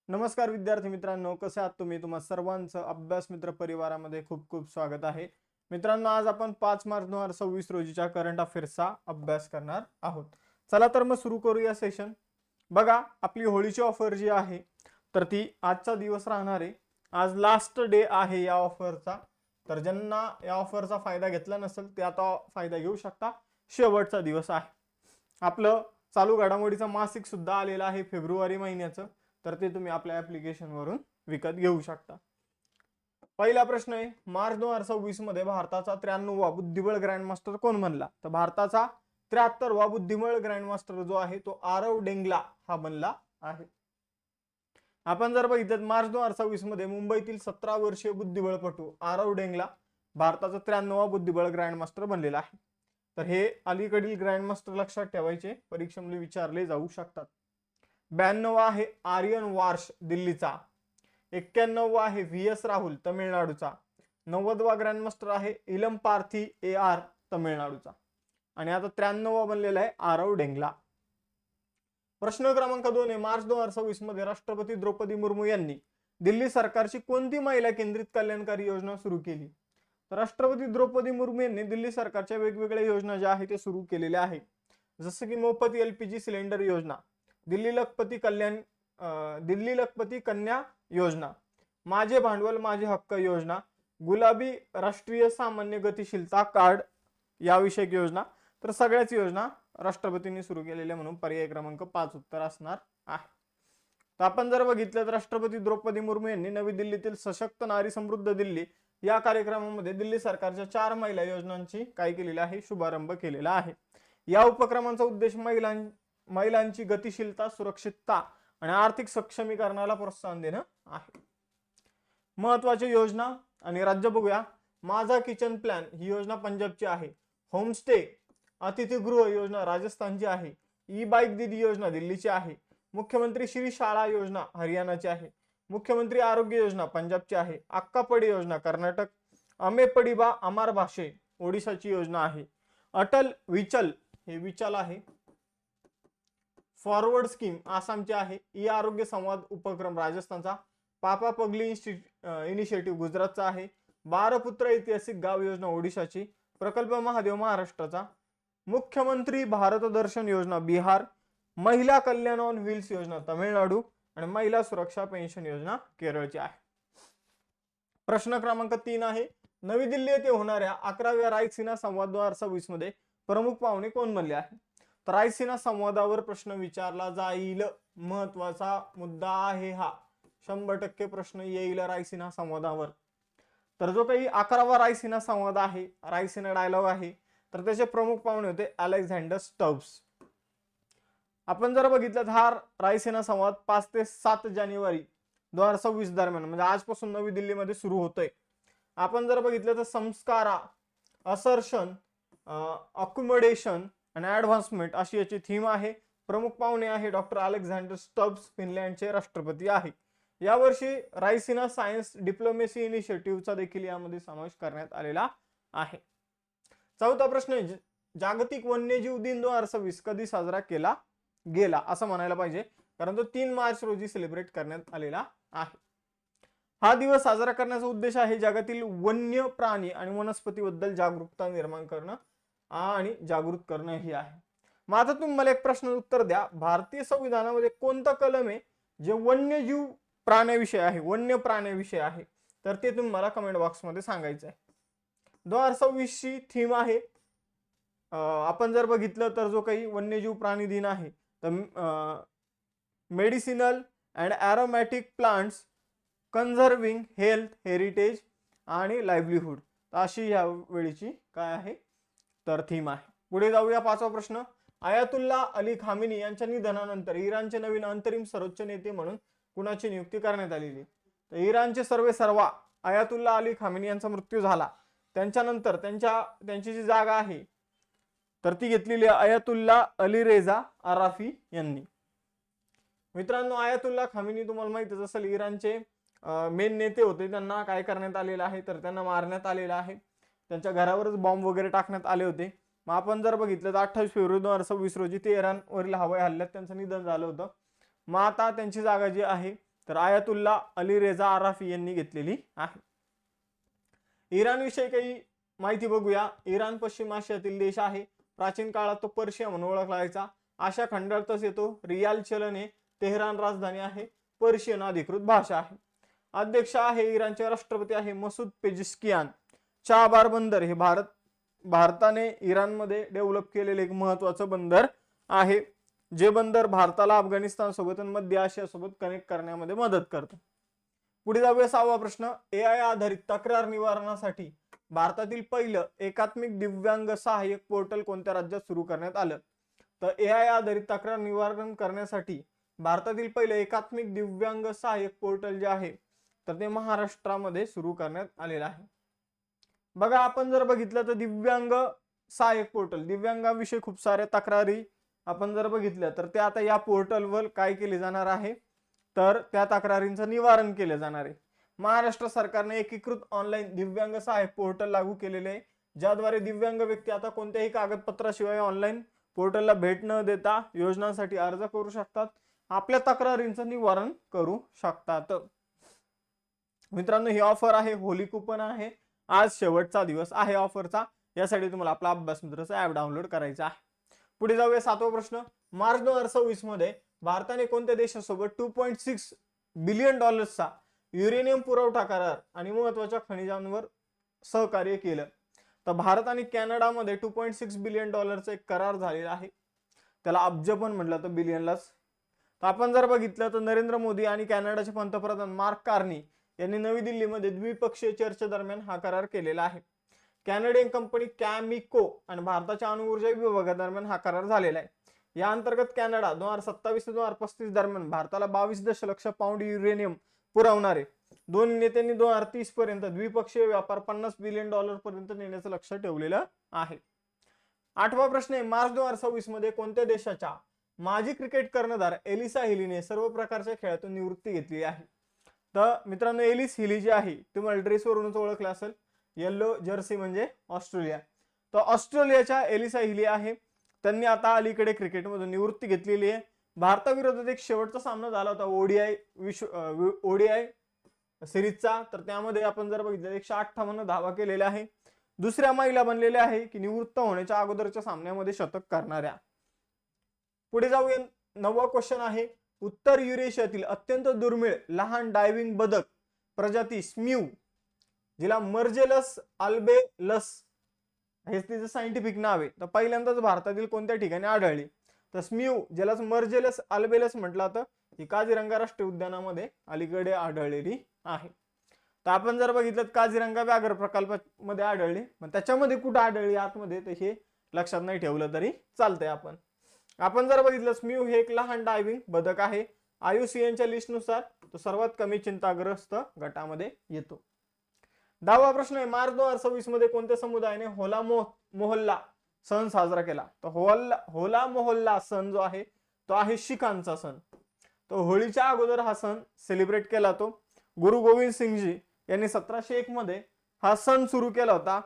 नमस्कार विद्यार्थी मित्रांनो, कसे आहात तुम्ही? तुम्हा सर्वांचं अभ्यास मित्र परिवारामध्ये खूप खूप स्वागत आहे. मित्रांनो, आज आपण 5 मार्च 2026 रोजीच्या करंट अफेअर्सचा अभ्यास करणार आहोत. चला तर मग सुरू करूया सेशन. बघा, आपली होळीची ऑफर जी आहे तर ती आजचा दिवस राहणार आहे. आज लास्ट डे आहे या ऑफरचा. तर ज्यांना या ऑफरचा फायदा घेतला नसेल ते आता फायदा घेऊ शकता. शेवटचा दिवस आहे. आपलं चालू घडामोडीचा मासिक सुद्धा आलेला आहे फेब्रुवारी महिन्याचं. तर ते तुम्ही आपल्या ऍप्लिकेशन वरून विकत घेऊ शकता. पहिला प्रश्न आहे, मार्च 2026 मध्ये भारताचा 93वा बुद्धिबळ ग्रँडमास्टर कोण बनला? तर भारताचा 73वा बुद्धिबळ ग्रँडमास्टर जो आहे तो आरव डेंगला हा बनला आहे. आपण जर बघितलं मार्च 2026 मध्ये मुंबईतील 17 वर्षीय बुद्धिबळपटू आरव डेंगला भारताचा 93वा बुद्धिबळ ग्रँडमास्टर बनलेला आहे. तर हे अलीकडील ग्रँडमास्टर लक्षात ठेवायचे, परीक्षेमध्ये विचारले जाऊ शकतात. 92 आहे आर्यन वार्श दिल्लीचा. 91 आहे VS राहुल तमिळनाडूचा. 90वा ग्रँडमास्टर आहे इलम पार्थी AR तमिळनाडूचा. आणि आता 93वा बनलेला आहे आरव डेंगला. प्रश्न क्रमांक 2 आहे, मार्च 2026 मध्ये राष्ट्रपती द्रौपदी मुर्मू यांनी दिल्ली सरकारची कोणती महिला केंद्रित कल्याणकारी योजना सुरू केली? तर राष्ट्रपती द्रौपदी मुर्मू यांनी दिल्ली सरकारच्या वेगवेगळ्या योजना ज्या आहेत ते सुरू केलेल्या आहेत. जसं की मोफत LPG सिलेंडर योजना, दिल्ली लखपती कन्या योजना, माझे भांडवल माझे हक्क योजना, गुलाबी राष्ट्रीय सामान्य गतिशीलता कार्ड याविषयक योजना. तर सगळ्याच योजना राष्ट्रपतींनी सुरू केलेल्या म्हणून पर्याय क्रमांक 5 उत्तर असणार आहे. तर आपण जर बघितलं तर राष्ट्रपती द्रौपदी मुर्मू यांनी नवी दिल्लीतील सशक्त नारी समृद्ध दिल्ली या कार्यक्रमामध्ये दिल्ली सरकारच्या 4 महिला योजनांची काय केलेली आहे? शुभारंभ केलेला आहे. या उपक्रमांचा उद्देश महिलांची गतिशीलता, सुरक्षितता आणि आर्थिक सक्षमीकरणाला प्रोत्साहन देणं आहे. महत्वाची योजना आणि राज्य बघूया. माझा किचन प्लॅन ही योजना पंजाबची आहे. होमस्टे अतिथीगृह योजना राजस्थानची आहे. ई बाईक दीदी योजना दिल्लीची आहे. मुख्यमंत्री श्री शाळा योजना हरियाणाची आहे. मुख्यमंत्री आरोग्य योजना पंजाबची आहे. अक्का पडी योजना कर्नाटक. अमे पडीबा अमार भाषे ओडिशाची योजना आहे. अटल विचल हे विचल आहे. फॉरवर्ड स्कीम आसामची आहे. ई आरोग्य संवाद उपक्रम राजस्थानचा. पापा पगली इनिशिएटिव्ह गुजरातचा आहे. बारपुत्र ऐतिहासिक गाव योजना ओडिशाची. प्रकल्प महादेव महाराष्ट्राचा. मुख्यमंत्री भारत दर्शन योजना बिहार. महिला कल्याण ऑन व्हील्स योजना तमिळनाडू आणि महिला सुरक्षा पेन्शन योजना केरळची आहे. प्रश्न क्रमांक 3 आहे, नवी दिल्ली येथे होणाऱ्या 11व्या रायसीना संवाद 2026 मध्ये प्रमुख पाहुणे कोण बनले आहे? तर रायसीना संवादावर प्रश्न विचारला जाईल. महत्वाचा मुद्दा आहे हा. 100% प्रश्न येईल रायसीना संवादावर. तर जो काही 11वा रायसीना संवाद आहे, रायसीना डायलॉग आहे, तर त्याचे प्रमुख पाहुणे होते अलेक्झांडर स्टब्स. आपण जर बघितलं तर हा रायसीना संवाद 5 ते 7 जानेवारी 2026 दरम्यान म्हणजे आजपासून नवी दिल्लीमध्ये सुरू होतोय. आपण जर बघितलं तर संस्कारा, असर्शन, अकोमोडेशन आणि ऍडव्हान्समेंट अशी याची थीम आहे. प्रमुख पाहुणे आहे डॉक्टर अलेक्झांडर स्टब्स, फिनलँडचे राष्ट्रपती आहे. यावर्षी रायसीना सायन्स डिप्लोमेसी इनिशिएटिव्हचा देखील यामध्ये समावेश करण्यात आलेला आहे. चौथा प्रश्न, जागतिक वन्यजीव दिन 2026 कधी साजरा केला गेला असं म्हणायला पाहिजे, कारण तो 3 मार्च रोजी सेलिब्रेट करण्यात आलेला आहे. हा दिवस साजरा करण्याचा उद्देश आहे जगातील वन्य प्राणी आणि वनस्पतीबद्दल जागरूकता निर्माण करणं आणि जागृत करणं ही आहे. मग आता तुम्ही मला एक प्रश्न उत्तर द्या, भारतीय संविधानामध्ये कोणता कलम आहे जे वन्यजीव प्राण्याविषयी आहे, वन्य प्राण्याविषयी आहे? तर ते तुम्ही मला कमेंट बॉक्समध्ये सांगायचं आहे. 2026 ची थीम आहे. आपण जर बघितलं तर जो काही वन्यजीव प्राणी दिन आहे तर medicinal and aromatic plants conserving health heritage आणि लाईव्हलीहूड अशी या वेळीची काय आहे तर थीम आहे. पुढे जाऊया. 5वा प्रश्न, आयातुल्ला अली खामेनी यांच्या निधनानंतर इराणचे नवीन अंतरिम सर्वोच्च नेते म्हणून कुणाची नियुक्ती करण्यात आलेली? तर इराणचे सर्वेसर्वा आयातुल्ला अली खामेनी यांचा मृत्यू झाला. त्यांच्यानंतर त्यांची जी जागा आहे तर ती घेतलेली आयातुल्ला अली रेजा आराफी यांनी. मित्रांनो, आयातुल्ला खामेनी तुम्हाला माहितीच असेल इराणचे मेन नेते होते. त्यांना काय करण्यात आलेलं आहे तर त्यांना मारण्यात आलेलं आहे. त्यांच्या घरावरच बॉम्ब वगैरे टाकण्यात आले होते. मग आपण जर बघितलं तर 28 फेब्रुवारी 2026 रोजी तेहरानवरील हवाई हल्ल्यात त्यांचं निधन झालं होतं. मग आता त्यांची जागा जी आहे तर आयातुल्ला अली रेझा आराफी यांनी घेतलेली आहे. इराण विषयी काही माहिती बघूया. इराण पश्चिम आशियातील देश आहे. प्राचीन काळात तो पर्शिया म्हणून ओळखला जायचा. आशिया खंडातच येतो. रियाल चलन हे तेहरान राजधानी आहे. पर्शियन अधिकृत भाषा आहे. अध्यक्ष आहे इराणचे राष्ट्रपती आहे मसूद पेजिस्कियान. चाबार बंदर हे भारताने इराणमध्ये डेव्हलप केलेले एक महत्वाचं बंदर आहे, जे बंदर भारताला अफगाणिस्तान सोबत आणि मध्य आशिया सोबत कनेक्ट करण्यामध्ये मदत करतं. पुढे जाऊया 6वा प्रश्न. AI आधारित तक्रार निवारणासाठी भारतातील पहिलं एकात्मिक दिव्यांग सहाय्यक पोर्टल कोणत्या राज्यात सुरू करण्यात आलं? तर AI आधारित तक्रार निवारण करण्यासाठी भारतातील पहिलं एकात्मिक दिव्यांग सहाय्यक पोर्टल जे आहे तर ते महाराष्ट्रामध्ये सुरू करण्यात आलेलं आहे. बघा, आपण जर बघितलं तर दिव्यांग सहाय्यक पोर्टल, दिव्यांगाविषयी खूप साऱ्या तक्रारी आपण जर बघितल्या तर ते आता या पोर्टलवर काय केले जाणार आहे, तर त्या तक्रारींचं निवारण केले जाणार आहे. महाराष्ट्र सरकारने एकीकृत ऑनलाईन दिव्यांग सहाय्यक पोर्टल लागू केलेले आहे, ज्याद्वारे दिव्यांग व्यक्ती आता कोणत्याही कागदपत्राशिवाय ऑनलाईन पोर्टलला भेट न देता योजनांसाठी अर्ज करू शकतात, आपल्या तक्रारींचं निवारण करू शकतात. मित्रांनो, ही ऑफर आहे, होली कुपन आहे. आज शेवटचा दिवस आहे ऑफरचा. यासाठी तुम्हाला आपला अभ्यास मित्राचा ऍप डाउनलोड करायचा आहे. पुढे जाऊया 7वा प्रश्न. मार्च 2026 मध्ये भारताने कोणत्या देशासोबत $2.6 बिलियन युरेनियम पुरवठा करार आणि महत्वाच्या खनिजांवर सहकार्य केलं? तर भारत आणि कॅनडामध्ये $2.6 बिलियन एक करार झालेला आहे. त्याला अब्ज पण म्हटलं तर बिलियनलाच. तर आपण जर बघितलं तर नरेंद्र मोदी आणि कॅनडाचे पंतप्रधान मार्क कार्नी यांनी नवी दिल्लीमध्ये द्विपक्षीय चर्चेदरम्यान हा करार केलेला आहे. कॅनडियन कंपनी कॅमिको आणि भारताच्या अणुऊर्जा विभागादरम्यान हा करार झालेला आहे. या अंतर्गत कॅनडा 2027 ते 2035 दरम्यान भारताला 22 दशलक्ष पाऊंड युरेनियम पुरवणार आहे. दोन्ही नेत्यांनी 2030 पर्यंत द्विपक्षीय व्यापार $50 बिलियन पर्यंत नेण्याचं लक्ष ठेवलेलं आहे. 8वा प्रश्न आहे. मार्च 2026 मध्ये कोणत्या देशाच्या माजी क्रिकेट कर्णधार एलिसा हिलीने सर्व प्रकारच्या खेळातून निवृत्ती घेतली आहे? तर मित्रांनो, एलिस हिली जी आहे तुम्हाला ड्रेसवरूनच ओळखलं असेल, येल्लो जर्सी म्हणजे ऑस्ट्रेलिया. तर ऑस्ट्रेलियाच्या एलिसा हिली आहे, त्यांनी आता अलीकडे क्रिकेटमधून निवृत्ती घेतलेली आहे. भारताविरोधात एक शेवटचा सामना झाला होता ओडीआय सिरीजचा, तर त्यामध्ये आपण जर बघितलं 158 धावा केलेल्या आहे. दुसऱ्या महिला बनलेल्या आहे की निवृत्त होण्याच्या अगोदरच्या सामन्यामध्ये शतक करणाऱ्या. पुढे जाऊया. 9वा क्वेश्चन आहे. उत्तर युरेशियातील अत्यंत दुर्मिळ लहान डायव्हिंग बदक प्रजाती स्म्यू, जिला मर्जेलस अल्बेलस हे तिचं सायंटिफिक नाव आहे, तर पहिल्यांदाच भारतातील कोणत्या ठिकाणी आढळली? तर स्म्यू, ज्याला मर्जेलस अल्बेलस म्हटलं तर ही काझीरंगा राष्ट्रीय उद्यानामध्ये अलीकडे आढळलेली आहे. तर आपण जर बघितलं काझीरंगा व्याघ्र प्रकल्पामध्ये आढळली, मग त्याच्यामध्ये कुठं आढळली आतमध्ये ते हे लक्षात नाही ठेवलं तरी चालतंय. आपण जर बघितलं स्म्यू हे एक लहान डायव्हिंग बदक आहे. IUCNच्या लिस्टनुसार तो सर्वात कमी चिंताग्रस्त गटामध्ये येतो. 10वा प्रश्न आहे. मार्च 2026 मध्ये कोणत्या समुदायाने होला मोहल्ला सण साजरा केला? तर होला मोहल्ला सण जो आहे तो आहे शीखांचा सण. तो होळीच्या अगोदर हा सण सेलिब्रेट केला. तो गुरु गोविंद सिंगजी यांनी 1701 मध्ये हा सण सुरू केला होता.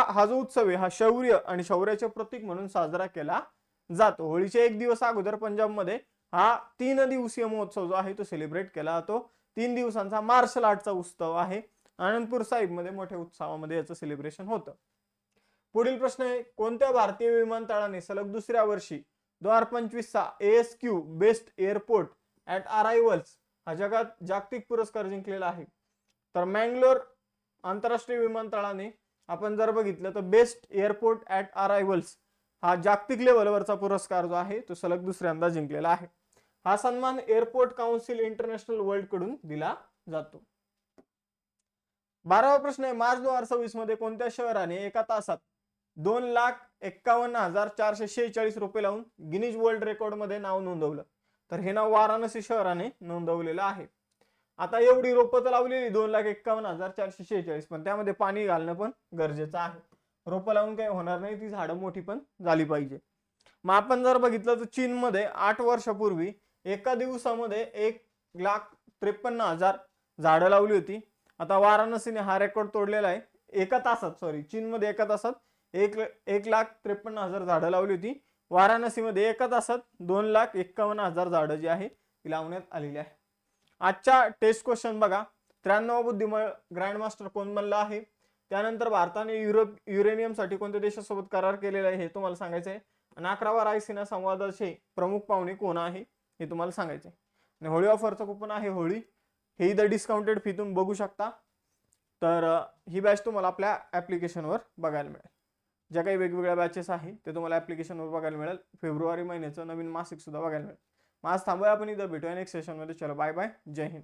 हा जो उत्सव आहे हा शौर्य आणि शौर्याचे प्रतीक म्हणून साजरा केला जातो. होळीच्या एक दिवस अगोदर पंजाबमध्ये हा 3 दिवसीय महोत्सव जो आहे तो सेलिब्रेट केला जातो. 3 दिवसांचा मार्शल आर्टचा उत्सव आहे. आनंदपूर साहिब मध्ये मोठ्या उत्सवामध्ये याचं सेलिब्रेशन होतं. पुढील प्रश्न आहे. कोणत्या भारतीय विमानतळाने सलग दुसऱ्या वर्षी 2025 चा ASQ बेस्ट एअरपोर्ट ऍट अरायव्हल्स हा जगात जागतिक पुरस्कार जिंकलेला आहे? तर मँगलोर आंतरराष्ट्रीय विमानतळाने आपण जर बघितलं तर बेस्ट एअरपोर्ट ऍट अरायव्हल्स हा जागतिक लेवलवरचा पुरस्कार जो आहे तो सलग दुसऱ्यांदा जिंकलेला आहे. हा सन्मान एअरपोर्ट काउन्सिल इंटरनॅशनल वर्ल्ड कडून दिला जातो. 12वा प्रश्न आहे. मार्च 2026 मध्ये कोणत्या शहराने एका तासात 2,51,446 रुपये लावून गिनीज वर्ल्ड रेकॉर्ड मध्ये नाव नोंदवलं? तर हे नाव वाराणसी शहराने नोंदवलेलं आहे. आता एवढी रोपं तर लावलेली 2,51,446, पण त्यामध्ये पाणी घालणं पण गरजेचं आहे. रोपं लावून काही होणार नाही, ती झाडं मोठी पण झाली पाहिजे. मग आपण जर बघितलं तर चीनमध्ये 8 वर्षापूर्वी एका दिवसामध्ये 1,53,000 झाडं लावली होती. आता वाराणसीने हा रेकॉर्ड तोडलेला आहे. चीनमध्ये एका तासात 1,53,000 झाडं लावली होती. वाराणसीमध्ये एका तासात 2,51,000 झाडं जी आहे ती लावण्यात आलेली आहे. आजच्या टेस्ट क्वेश्चन बघा, 93 बुद्धिबळ ग्रँडमास्टर कोण बनला आहे, त्यानंतर भारताने युरेनियमसाठी कोणत्या देशासोबत करार केलेला आहे हे तुम्हाला सांगायचं आहे, आणि 11वा रायसिना संवादाचे प्रमुख पाहुणे कोण आहे हे तुम्हाला सांगायचे. आणि होळी ऑफरचं कुपन आहे होळी, हे इथं डिस्काउंटेड फीतून बघू शकता. तर ही बॅच तुम्हाला आपल्या ॲप्लिकेशनवर बघायला मिळेल. ज्या काही वेगवेगळ्या बॅचेस आहे ते तुम्हाला ॲप्लिकेशनवर बघायला मिळेल. फेब्रुवारी महिन्याचं नवीन मासिक सुद्धा बघायला मिळेल. मग आज थांबूया, आपण इथं भेटूया नेक्स्ट सेशनमध्ये. चलो बाय बाय, जय हिंद.